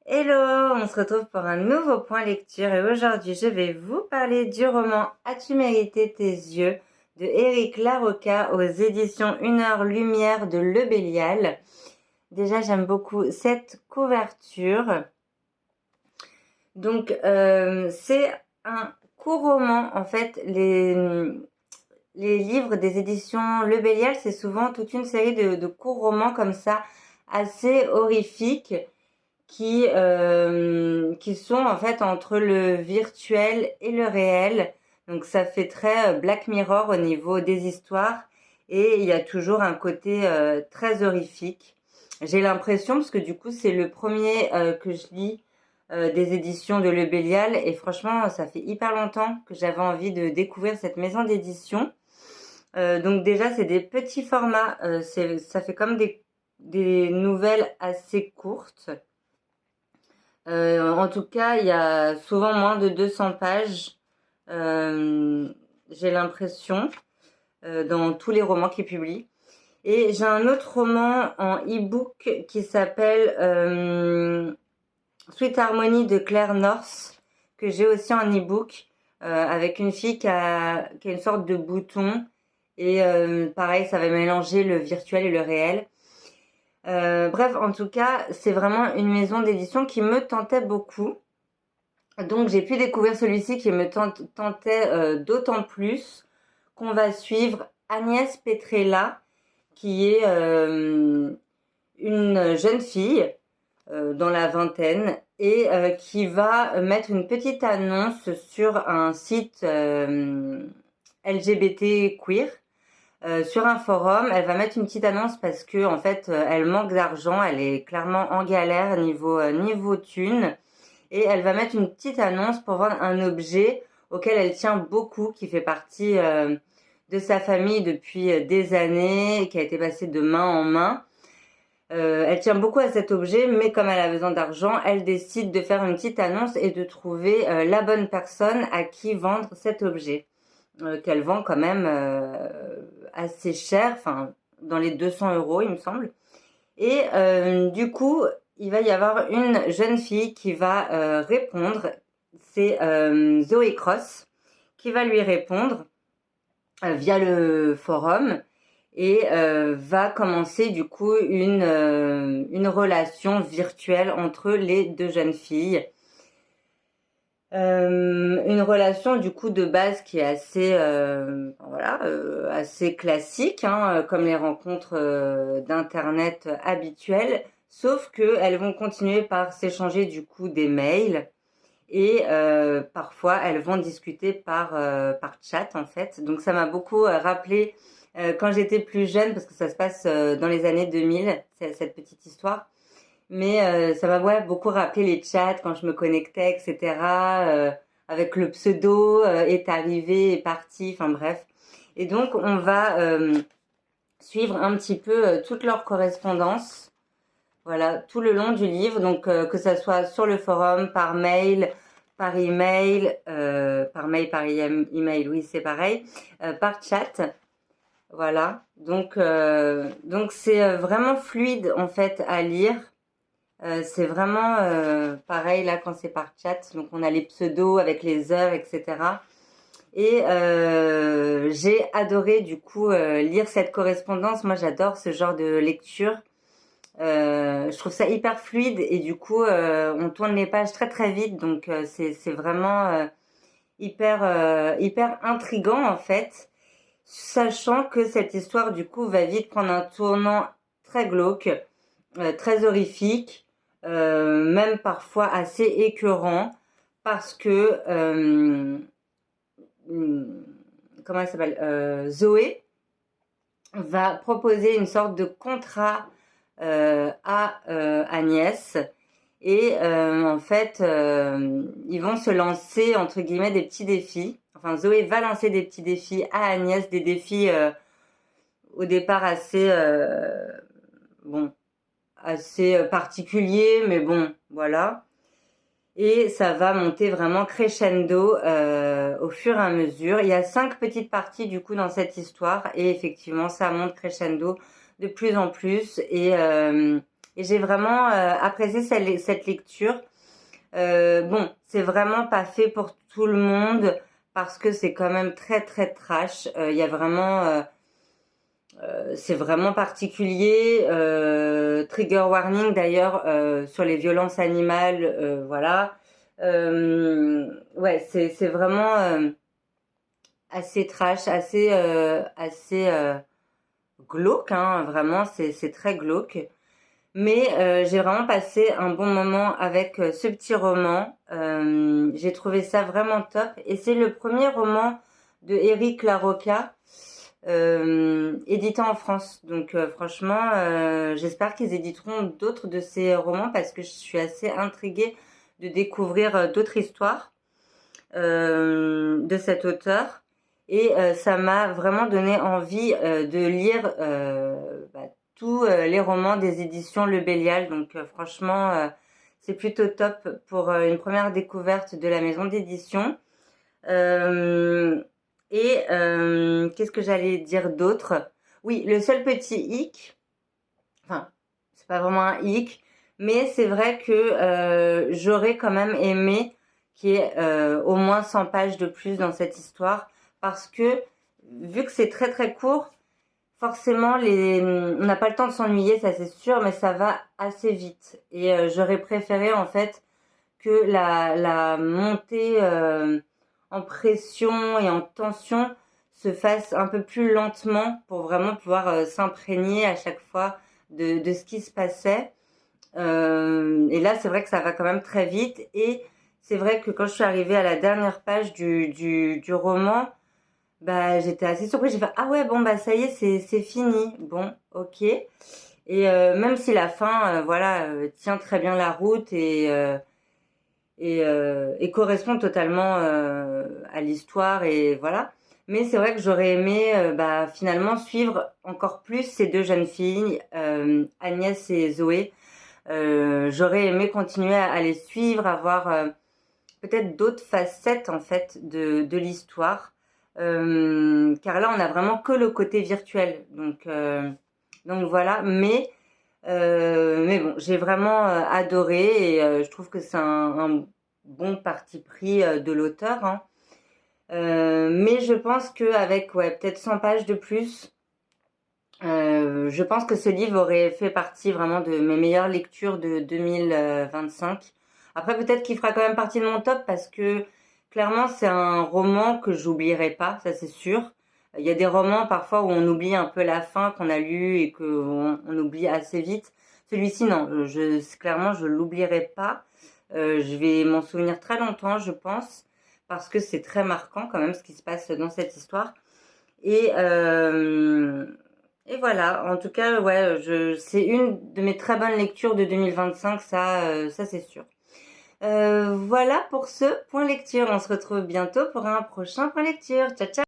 Hello, on se retrouve pour un nouveau point lecture et aujourd'hui je vais vous parler du roman As-tu mérité tes yeux de Éric Larocca aux éditions Une heure lumière de Le Bélial. Déjà j'aime beaucoup cette couverture. Donc c'est un court roman en fait. Les livres des éditions Le Bélial, c'est souvent toute une série de courts romans comme ça, assez horrifiques, qui sont en fait entre le virtuel et le réel. Donc ça fait très Black Mirror au niveau des histoires et il y a toujours un côté très horrifique. J'ai l'impression, parce que du coup c'est le premier que je lis des éditions de Le Bélial et franchement ça fait hyper longtemps que j'avais envie de découvrir cette maison d'édition. Donc déjà c'est des petits formats, ça fait comme des nouvelles assez courtes. En tout cas, il y a souvent moins de 200 pages, j'ai l'impression, dans tous les romans qu'il publie. Et j'ai un autre roman en e-book qui s'appelle Sweet Harmony de Claire North, que j'ai aussi en e-book, avec une fille qui a une sorte de bouton. Et pareil, ça va mélanger le virtuel et le réel. Bref, en tout cas, c'est vraiment une maison d'édition qui me tentait beaucoup. Donc j'ai pu découvrir celui-ci qui me tentait d'autant plus qu'on va suivre Agnès Petrella, qui est une jeune fille dans la vingtaine et qui va mettre une petite annonce sur un site LGBT queer. Sur un forum, elle va mettre une petite annonce parce que en fait, elle manque d'argent, elle est clairement en galère niveau thune, et elle va mettre une petite annonce pour vendre un objet auquel elle tient beaucoup, qui fait partie de sa famille depuis des années, qui a été passé de main en main. Elle tient beaucoup à cet objet, mais comme elle a besoin d'argent, elle décide de faire une petite annonce et de trouver la bonne personne à qui vendre cet objet, qu'elle vend quand même assez cher, enfin dans les 200 € il me semble. Et du coup, il va y avoir une jeune fille qui va répondre, c'est Zoé Cross, qui va lui répondre via le forum et va commencer du coup une relation virtuelle entre les deux jeunes filles. Une relation du coup de base qui est assez classique, hein, comme les rencontres d'internet habituelles, sauf que elles vont continuer par s'échanger du coup des mails et parfois elles vont discuter par chat en fait. Donc ça m'a beaucoup rappelé quand j'étais plus jeune, parce que ça se passe dans les années 2000, cette petite histoire. Mais ça m'a beaucoup rappelé les chats quand je me connectais, etc. Avec le pseudo, est arrivé, est parti, enfin bref. Et donc on va suivre un petit peu toute leur correspondance, voilà, tout le long du livre. Donc que ça soit sur le forum, par email, email, oui c'est pareil, par chat. Voilà, donc c'est vraiment fluide en fait à lire. C'est vraiment pareil là quand c'est par chat. Donc on a les pseudos avec les heures, etc. Et j'ai adoré du coup lire cette correspondance. Moi j'adore ce genre de lecture. Je trouve ça hyper fluide et du coup on tourne les pages très très vite. Donc c'est vraiment hyper intriguant en fait. Sachant que cette histoire du coup va vite prendre un tournant très glauque, très horrifique, même parfois assez écœurant, parce que comment elle s'appelle, Zoé va proposer une sorte de contrat à Agnès. Et en fait, ils vont se lancer entre guillemets des petits défis. Enfin, Zoé va lancer des petits défis à Agnès, des défis au départ assez particuliers, mais bon, voilà. Et ça va monter vraiment crescendo au fur et à mesure. Il y a 5 petites parties du coup dans cette histoire et effectivement ça monte crescendo de plus en plus et et j'ai vraiment apprécié cette lecture. Bon, c'est vraiment pas fait pour tout le monde parce que c'est quand même très très trash. Il y a vraiment, c'est vraiment particulier. Trigger warning d'ailleurs sur les violences animales, voilà. Ouais, c'est vraiment assez trash, assez glauque, hein, vraiment, c'est très glauque. Mais j'ai vraiment passé un bon moment avec ce petit roman. J'ai trouvé ça vraiment top. Et c'est le premier roman de Éric Larocca, édité en France. Donc franchement, j'espère qu'ils éditeront d'autres de ces romans parce que je suis assez intriguée de découvrir d'autres histoires de cet auteur. Et ça m'a vraiment donné envie de lire tous les romans des éditions Le Bélial. Donc franchement, c'est plutôt top pour une première découverte de la maison d'édition. Qu'est-ce que j'allais dire d'autre? Oui, le seul petit hic, enfin, c'est pas vraiment un hic, mais c'est vrai que j'aurais quand même aimé qu'il y ait au moins 100 pages de plus dans cette histoire, parce que vu que c'est très très court, forcément on n'a pas le temps de s'ennuyer, ça c'est sûr, mais ça va assez vite. Et j'aurais préféré en fait que la montée en pression et en tension se fasse un peu plus lentement pour vraiment pouvoir s'imprégner à chaque fois de ce qui se passait. Et là, c'est vrai que ça va quand même très vite. Et c'est vrai que quand je suis arrivée à la dernière page du roman, bah, j'étais assez surprise. J'ai fait, ah ouais, bon, bah, ça y est, c'est fini. Bon, ok. Et même si la fin, voilà, tient très bien la route et correspond totalement à l'histoire et voilà. Mais c'est vrai que j'aurais aimé bah, finalement suivre encore plus ces deux jeunes filles, Agnès et Zoé. J'aurais aimé continuer à les suivre, à voir peut-être d'autres facettes en fait de l'histoire. Car là, on a vraiment que le côté virtuel. Donc voilà. Mais bon, j'ai vraiment adoré et je trouve que c'est un bon parti pris de l'auteur, hein. Mais je pense qu'avec ouais, peut-être 100 pages de plus, je pense que ce livre aurait fait partie vraiment de mes meilleures lectures de 2025. Après, peut-être qu'il fera quand même partie de mon top parce que clairement, c'est un roman que j'oublierai pas, ça c'est sûr. Il y a des romans parfois où on oublie un peu la fin qu'on a lu et qu'on oublie assez vite. Celui-ci, non, clairement, je l'oublierai pas. Je vais m'en souvenir très longtemps, je pense, parce que c'est très marquant quand même ce qui se passe dans cette histoire. Et, euh, et voilà, en tout cas, ouais, c'est une de mes très bonnes lectures de 2025, ça c'est sûr. Voilà pour ce point lecture. On se retrouve bientôt pour un prochain point lecture. Ciao, ciao!